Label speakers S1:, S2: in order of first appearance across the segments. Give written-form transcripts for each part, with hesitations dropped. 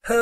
S1: وَهُوَ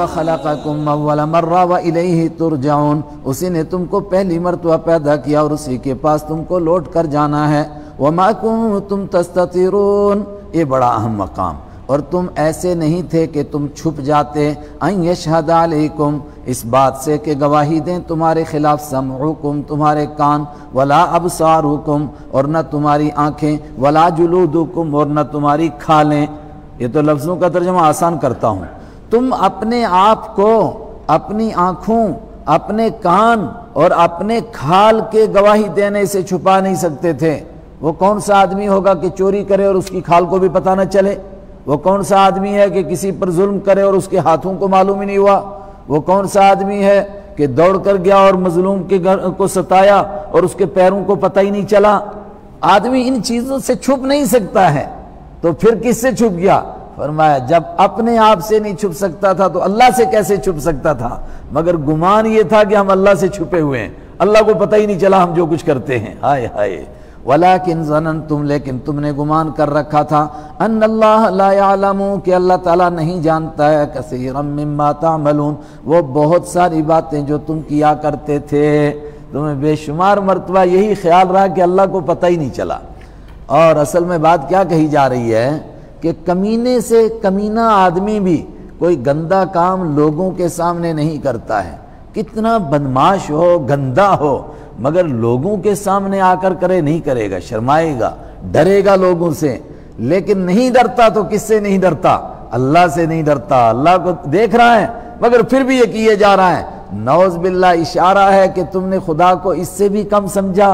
S1: خَلَقَكُمْ أَوَّلَ مَرَّةٍ وَإِلَيْهِ تُرْجَعُونَ، اسی نے تم کو پہلی مرتبہ پیدا کیا اور اسی کے پاس تم کو لوٹ کر جانا ہے۔ وَمَا كُنتُمْ تَسْتَتِرُونَ، یہ بڑا اہم مقام، اور تم ایسے نہیں تھے کہ تم چھپ جاتے، ان یشہد علیکم، اس بات سے کہ گواہی دیں تمہارے خلاف، سمعکم، تمہارے کان، ولا ابصارکم، اور نہ تمہاری آنکھیں، ولا جلودکم، اور نہ تمہاری کھالیں۔ یہ تو لفظوں کا ترجمہ آسان کرتا ہوں۔ تم اپنے آپ کو اپنی آنکھوں، اپنے کان اور اپنے کھال کے گواہی دینے سے چھپا نہیں سکتے تھے۔ وہ کون سا آدمی ہوگا کہ چوری کرے اور اس کی کھال کو بھی پتہ نہ چلے؟ وہ کون سا آدمی ہے کہ کسی پر ظلم کرے اور اس کے ہاتھوں کو معلوم ہی نہیں ہوا؟ وہ کون سا آدمی ہے کہ دوڑ کر گیا اور مظلوم کے گھر کو ستایا اور اس کے پیروں کو پتہ ہی نہیں چلا؟ آدمی ان چیزوں سے چھپ نہیں سکتا ہے، تو پھر کس سے چھپ گیا؟ فرمایا جب اپنے آپ سے نہیں چھپ سکتا تھا تو اللہ سے کیسے چھپ سکتا تھا؟ مگر گمان یہ تھا کہ ہم اللہ سے چھپے ہوئے ہیں، اللہ کو پتہ ہی نہیں چلا ہم جو کچھ کرتے ہیں۔ ہائے ہائے، وَلَكِنْ ظَنَنْتُمْ، لیکن تم نے گمان کر رکھا تھا، أَنَّ اللَّهَ لَا يَعْلَمُ، کہ اللہ تعالیٰ نہیں جانتا ہے، كَثِيرًا مِّمَّا تَعْمَلُونَ، وہ بہت ساری باتیں جو تم کیا کرتے تھے۔ تمہیں بے شمار مرتبہ یہی خیال رہا کہ اللہ کو پتہ ہی نہیں چلا۔ اور اصل میں بات کیا کہی جا رہی ہے کہ کمینے سے کمینہ آدمی بھی کوئی گندا کام لوگوں کے سامنے نہیں کرتا ہے، کتنا بدمعاش ہو، گندا ہو، مگر لوگوں کے سامنے آ کر کرے نہیں کرے گا، شرمائے گا، ڈرے گا لوگوں سے۔ لیکن نہیں ڈرتا تو کس سے نہیں ڈرتا؟ اللہ سے نہیں ڈرتا، اللہ کو دیکھ رہا ہے مگر پھر بھی یہ کیے جا رہا ہے۔ نعوذ باللہ، اشارہ ہے کہ تم نے خدا کو اس سے بھی کم سمجھا۔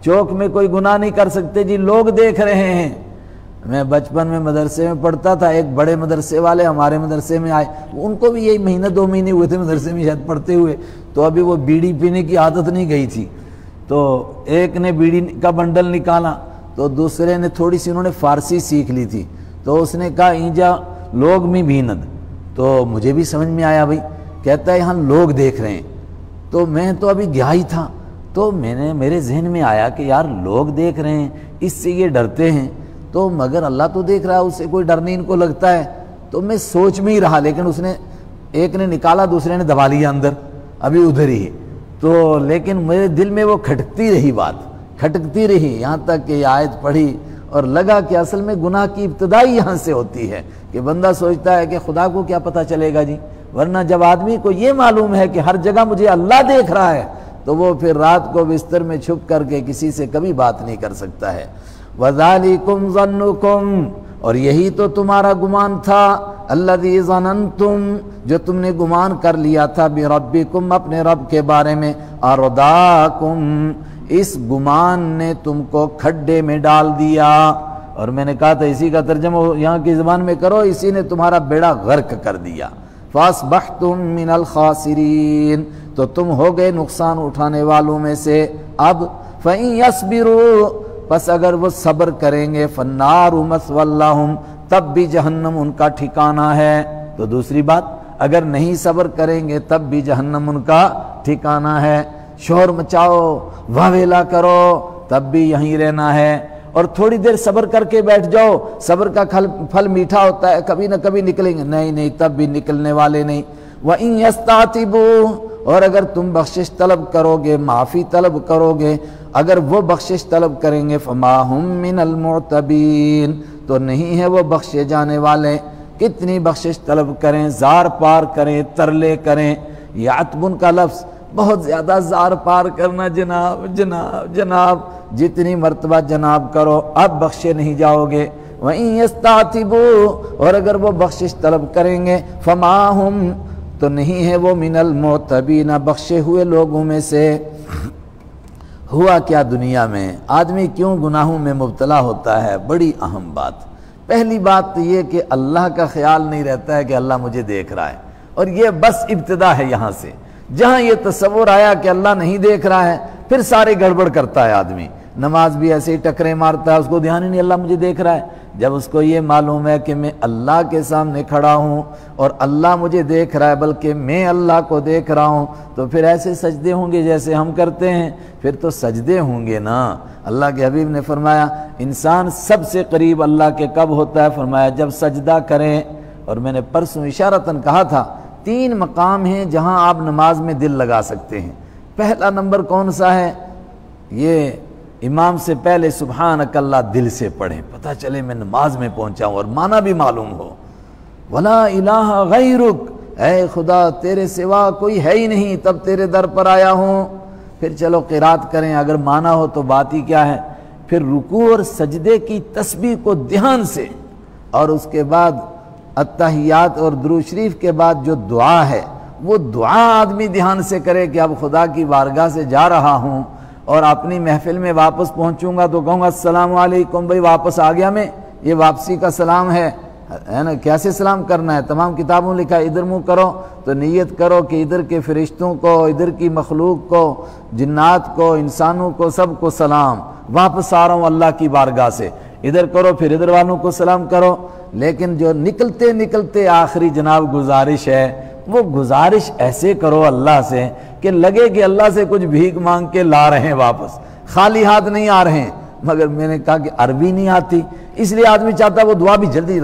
S1: چوک میں کوئی گناہ نہیں کر سکتے جی، لوگ دیکھ رہے ہیں۔ میں بچپن میں مدرسے میں پڑھتا تھا، ایک بڑے مدرسے والے ہمارے مدرسے میں آئے، ان کو بھی یہی مہینہ 2 مہینے ہوئے تھے مدرسے میں شاید پڑھتے ہوئے، تو ابھی وہ بیڑی پینے کی عادت نہیں گئی تھی۔ تو ایک نے بیڑی کا بنڈل نکالا تو دوسرے نے تھوڑی سی، انہوں نے فارسی سیکھ لی تھی، تو اس نے کہا اینجا لوگ میں بیند، تو مجھے بھی سمجھ میں آیا بھائی، کہتا ہے یہاں لوگ دیکھ رہے ہیں۔ تو میں تو ابھی گیا ہی تھا، تو میرے ذہن میں آیا کہ یار لوگ دیکھ رہے ہیں، اس سے یہ ڈرتے ہیں، تو مگر اللہ تو دیکھ رہا ہے، اس سے کوئی ڈر نہیں ان کو لگتا ہے۔ تو میں سوچ میں ہی رہا، لیکن اس نے ایک نے نکالا، دوسرے نے دبا لیا اندر، ابھی ادھر ہی۔ تو لیکن میرے دل میں وہ کھٹکتی رہی، بات کھٹکتی رہی، یہاں تک کہ یہ آیت پڑھی اور لگا کہ اصل میں گناہ کی ابتدائی یہاں سے ہوتی ہے کہ بندہ سوچتا ہے کہ خدا کو کیا پتہ چلے گا جی، ورنہ جب آدمی کو یہ معلوم ہے کہ ہر جگہ مجھے اللہ دیکھ رہا ہے تو وہ پھر رات کو بستر میں چھپ کر کے کسی سے کبھی بات نہیں کر سکتا ہے۔ وَذَلِكُمْ ظَنُّكُمْ، اور یہی تو تمہارا گمان تھا، الَّذِي ظَنَنْتُمْ، جو تم نے گمان کر لیا تھا، بِرَبِّكُمْ، اپنے رب کے بارے میں، أَرْدَاكُمْ، اس گمان نے تم کو کھڈے میں ڈال دیا۔ اور میں نے کہا تھا اسی کا ترجمہ یہاں کی زبان میں کرو، اسی نے تمہارا بیڑا غرق کر دیا۔ فَأَصْبَحْتُمْ مِنَ الْخَاسِرِينَ، تو تم ہو گئے نقصان اٹھانے والوں میں سے۔ اب فَإِن يَصْبِرُوا، پس اگر وہ صبر کریں گے، فَالنَّارُ مَثْوًى لَّهُمْ، تب بھی جہنم ان کا ٹھکانہ ہے۔ تو دوسری بات، اگر نہیں صبر کریں گے تب بھی جہنم ان کا ٹھکانہ ہے۔ شور مچاؤ، واویلا کرو، تب بھی یہیں رہنا ہے، اور تھوڑی دیر صبر کر کے بیٹھ جاؤ، صبر کا پھل میٹھا ہوتا ہے، کبھی نہ کبھی نکلیں گے، نہیں تب بھی نکلنے والے نہیں۔ وَإِن يَسْتَعْتِبُوا، اور اگر تم بخشش طلب کرو گے، معافی طلب کرو گے، اگر وہ بخشش طلب کریں گے، فَمَا هُم مِّنَ الْمُعْتَبِينَ، تو نہیں ہے وہ بخشے جانے والے۔ کتنی بخشش طلب کریں، زار پار کریں، ترلے کریں، یہ عتبن کا لفظ، بہت زیادہ زار پار کرنا، جناب جناب جناب، جتنی مرتبہ جناب کرو اب بخشے نہیں جاؤ گے۔ وَإِن يَسْتَعْتِبُوا، اور اگر وہ بخشش طلب کریں گے، فَمَا هُم، تو نہیں ہے وہ من المعتبین، بخشے ہوئے لوگوں میں سے۔ ہوا کیا دنیا میں، آدمی کیوں گناہوں میں مبتلا ہوتا ہے؟ بڑی اہم بات۔ پہلی بات تو یہ کہ اللہ کا خیال نہیں رہتا ہے کہ اللہ مجھے دیکھ رہا ہے، اور یہ بس ابتدا ہے یہاں سے۔ جہاں یہ تصور آیا کہ اللہ نہیں دیکھ رہا ہے، پھر سارے گڑبڑ کرتا ہے آدمی۔ نماز بھی ایسے ہی ٹکرے مارتا ہے، اس کو دھیان ہی نہیں اللہ مجھے دیکھ رہا ہے۔ جب اس کو یہ معلوم ہے کہ میں اللہ کے سامنے کھڑا ہوں اور اللہ مجھے دیکھ رہا ہے بلکہ میں اللہ کو دیکھ رہا ہوں، تو پھر ایسے سجدے ہوں گے جیسے ہم کرتے ہیں، پھر تو سجدے ہوں گے نا۔ اللہ کے حبیب نے فرمایا انسان سب سے قریب اللہ کے کب ہوتا ہے؟ فرمایا جب سجدہ کریں۔ اور میں نے پرسوں اشارتاً کہا تھا 3 مقام ہیں جہاں آپ نماز میں دل لگا سکتے ہیں۔ پہلا نمبر کون سا ہے؟ یہ امام سے پہلے سبحانک اللہ دل سے پڑھیں، پتہ چلے میں نماز میں پہنچا ہوں اور معنی بھی معلوم ہو۔ ولا الہ غیرک، اے خدا تیرے سوا کوئی ہے ہی نہیں، تب تیرے در پر آیا ہوں۔ پھر چلو قرات کریں، اگر معنی ہو تو بات ہی کیا ہے۔ پھر رکوع اور سجدے کی تسبیح کو دھیان سے، اور اس کے بعد اتحیات اور درود شریف کے بعد جو دعا ہے وہ دعا آدمی دھیان سے کرے کہ اب خدا کی بارگاہ سے جا رہا ہوں اور اپنی محفل میں واپس پہنچوں گا تو کہوں گا السلام علیکم، بھائی واپس آ گیا میں، یہ واپسی کا سلام ہے نا۔ کیسے سلام کرنا ہے؟ تمام کتابوں لکھا ہے ادھر منہ کرو، تو نیت کرو کہ ادھر کے فرشتوں کو، ادھر کی مخلوق کو، جنات کو، انسانوں کو، سب کو سلام، واپس آ رہا ہوں اللہ کی بارگاہ سے۔ ادھر کرو پھر ادھر والوں کو سلام کرو۔ لیکن جو نکلتے نکلتے آخری جناب گزارش ہے، وہ گزارش ایسے کرو اللہ سے کہ لگے کہ اللہ سے کچھ بھیک مانگ کے لا رہے ہیں واپس، خالی ہاتھ نہیں آ رہے ہیں۔ مگر میں نے کہا کہ عربی نہیں آتی، اس لیے آدمی چاہتا ہے وہ دعا بھی جلدی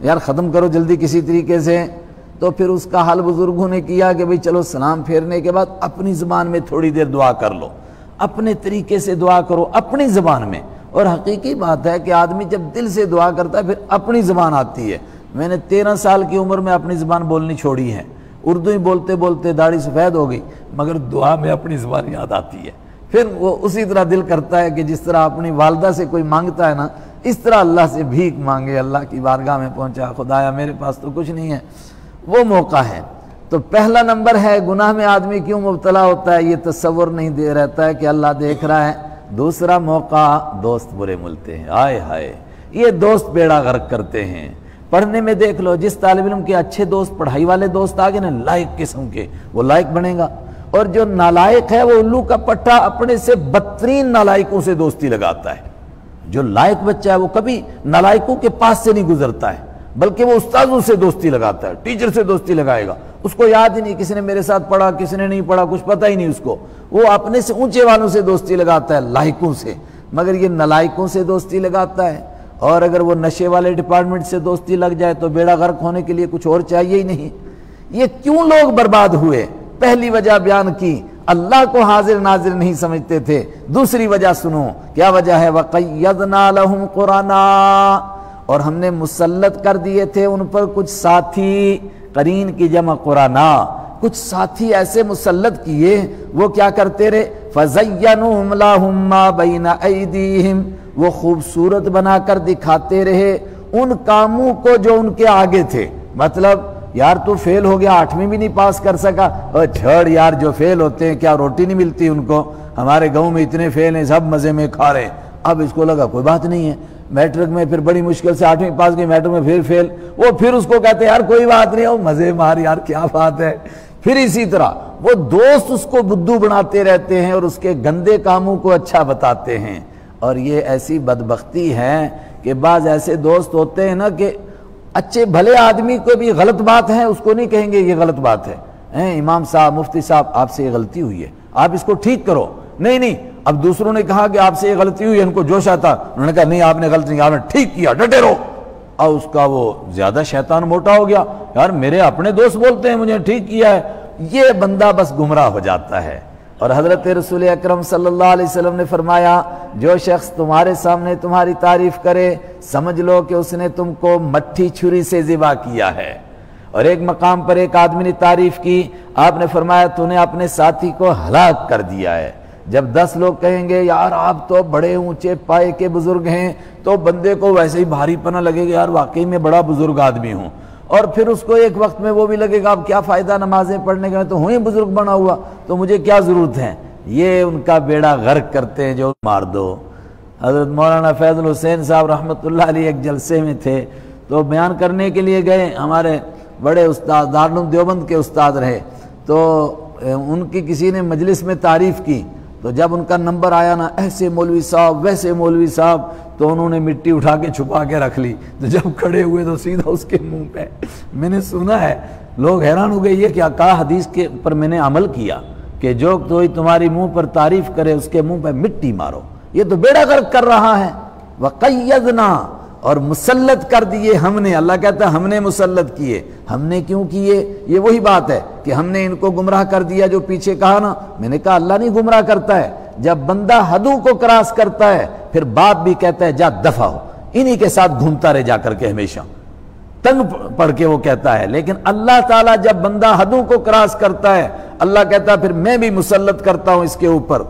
S1: یار ختم کرو جلدی کسی طریقے سے۔ تو پھر اس کا حل بزرگوں نے کیا کہ بھئی چلو سلام پھیرنے کے بعد اپنی زبان میں تھوڑی دیر دعا کر لو، اپنے طریقے سے دعا کرو اپنی زبان میں۔ اور حقیقی بات ہے کہ آدمی جب دل سے دعا کرتا ہے پھر اپنی زبان آتی ہے۔ میں نے 13 سال کی عمر میں اپنی زبان بولنی چھوڑی ہے، اردو ہی بولتے بولتے داڑھی سفید ہو گئی، مگر دعا میں اپنی زبان یاد آتی ہے۔ پھر وہ اسی طرح دل کرتا ہے کہ جس طرح اپنی والدہ سے کوئی مانگتا ہے نا، اس طرح اللہ سے بھیک مانگے، اللہ کی بارگاہ میں پہنچا، خدایا میرے پاس تو کچھ نہیں ہے، وہ موقع ہے۔ تو پہلا نمبر ہے گناہ میں آدمی کیوں مبتلا ہوتا ہے، یہ تصور نہیں دے رہتا ہے کہ اللہ دیکھ رہا ہے۔ دوسرا موقع دوست برے ملتے ہیں، آئے ہائے یہ دوست بیڑا غرق کرتے ہیں۔ پڑھنے میں دیکھ لو، جس طالب علم کے اچھے دوست، پڑھائی والے دوست آگے نا لائق قسم کے، وہ لائق بنے گا، اور جو نالائق ہے وہ الو کا پٹھا اپنے سے بدترین نالائقوں سے دوستی لگاتا ہے۔ جو لائق بچہ ہے وہ کبھی نالائقوں کے پاس سے نہیں گزرتا ہے، بلکہ وہ استاذوں سے دوستی لگاتا ہے، ٹیچر سے دوستی لگائے گا، اس کو یاد ہی نہیں کسی نے میرے ساتھ پڑھا کسی نے نہیں پڑھا، کچھ پتہ ہی نہیں اس کو، وہ اپنے سے اونچے والوں سے دوستی لگاتا ہے، لائقوں سے، مگر یہ نالائقوں سے دوستی لگاتا ہے۔ اور اگر وہ نشے والے ڈپارٹمنٹ سے دوستی لگ جائے تو بیڑا غرق ہونے کے لیے کچھ اور چاہیے ہی نہیں۔ یہ کیوں لوگ برباد ہوئے؟ پہلی وجہ بیان کی، اللہ کو حاضر ناظر نہیں سمجھتے تھے۔ دوسری وجہ سنو، کیا وجہ ہے؟ وَقَيَّضْنَا لَهُمْ قُرَنَا، اور ہم نے مسلط کر دیے تھے ان پر کچھ ساتھی، قرین کی جمع قرانا، کچھ ساتھی ایسے مسلط کیے، وہ کیا کرتے رہے؟ فَزَيَّنُهُمْ لَهُمْ مَا بَيْنَ أَيْدِيهِمْ، وہ خوبصورت بنا کر دکھاتے رہے ان کاموں کو جو ان کے آگے تھے۔ مطلب یار تو فیل ہو گیا، 8ویں بھی نہیں پاس کر سکا، اور چھڑ یار جو فیل ہوتے ہیں کیا روٹی نہیں ملتی ان کو؟ ہمارے گاؤں میں اتنے فیل ہیں سب مزے میں کھا رہے ہیں۔ اب اس کو لگا کوئی بات نہیں ہے، میٹرک میں پھر بڑی مشکل سے 8ویں پاس کی، میٹرک میں پھر فیل، وہ پھر اس کو کہتے ہیں یار کوئی بات نہیں، وہ مزے مار یار کیا بات ہے۔ پھر اسی طرح وہ دوست اس کو بدھو بناتے رہتے ہیں اور اس کے گندے کاموں کو اچھا بتاتے ہیں۔ اور یہ ایسی بدبختی ہے کہ بعض ایسے دوست ہوتے ہیں نا کہ اچھے بھلے آدمی کو بھی غلط بات ہے اس کو نہیں کہیں گے یہ غلط بات ہے، امام صاحب مفتی صاحب آپ سے یہ غلطی ہوئی ہے آپ اس کو ٹھیک کرو، نہیں اب دوسروں نے کہا کہ آپ سے یہ غلطی ہوئی ہے، ان کو جوش آتا، انہوں نے کہا نہیں آپ نے غلط نہیں، آپ نے ٹھیک کیا، ڈٹے رہو۔ اور اس کا وہ زیادہ شیطان موٹا ہو گیا، یار میرے اپنے دوست بولتے ہیں مجھے ٹھیک کیا ہے، یہ بندہ بس گمراہ ہو جاتا ہے۔ اور حضرت رسول اکرم صلی اللہ علیہ وسلم نے فرمایا جو شخص تمہارے سامنے تمہاری تعریف کرے سمجھ لو کہ اس نے تم کو مٹھی چھری سے ذبح کیا ہے۔ اور ایک مقام پر ایک آدمی نے تعریف کی، آپ نے فرمایا تو نے اپنے ساتھی کو ہلاک کر دیا ہے۔ جب 10 لوگ کہیں گے یار آپ تو بڑے اونچے پائے کے بزرگ ہیں، تو بندے کو ویسے ہی بھاری پنا لگے گا یار واقعی میں بڑا بزرگ آدمی ہوں، اور پھر اس کو ایک وقت میں وہ بھی لگے گا اب کیا فائدہ نمازیں پڑھنے کا، میں تو ہوں ہی بزرگ بنا ہوا تو مجھے کیا ضرورت ہے۔ یہ ان کا بیڑا غرق کرتے ہیں جو مار دو۔ حضرت مولانا فیض الحسین صاحب رحمۃ اللہ علیہ ایک جلسے میں تھے تو بیان کرنے کے لیے گئے، ہمارے بڑے استاد دارالعلوم دیوبند کے استاد رہے، تو ان کی کسی نے مجلس میں تعریف کی تو جب ان کا نمبر آیا نا، ایسے مولوی صاحب ویسے مولوی صاحب، تو انہوں نے مٹی اٹھا کے چھپا کے رکھ لی، تو جب کھڑے ہوئے تو سیدھا اس کے منہ پہ۔ میں نے سنا ہے، لوگ حیران ہو گئے، یہ کیا کہا؟ حدیث کے پر میں نے عمل کیا کہ جو کوئی تمہاری منہ پر تعریف کرے اس کے منہ پہ مٹی مارو، یہ تو بیڑا غرق کر رہا ہے۔ وَقَيَّدْنَا، اور مسلط کر دیے ہم نے، اللہ کہتا ہے ہم نے مسلط کیے۔ ہم نے کیوں کیے؟ یہ وہی بات ہے کہ ہم نے ان کو گمراہ کر دیا، جو پیچھے کہا نا، میں نے کہا اللہ نہیں گمراہ کرتا ہے، جب بندہ حدوں کو کراس کرتا ہے پھر باپ بھی کہتا ہے جا دفع ہو، انہی کے ساتھ گھومتا رہ جا کر کے ہمیشہ، تنگ پڑھ کے وہ کہتا ہے۔ لیکن اللہ تعالیٰ جب بندہ حدوں کو کراس کرتا ہے، اللہ کہتا ہے پھر میں بھی مسلط کرتا ہوں اس کے اوپر۔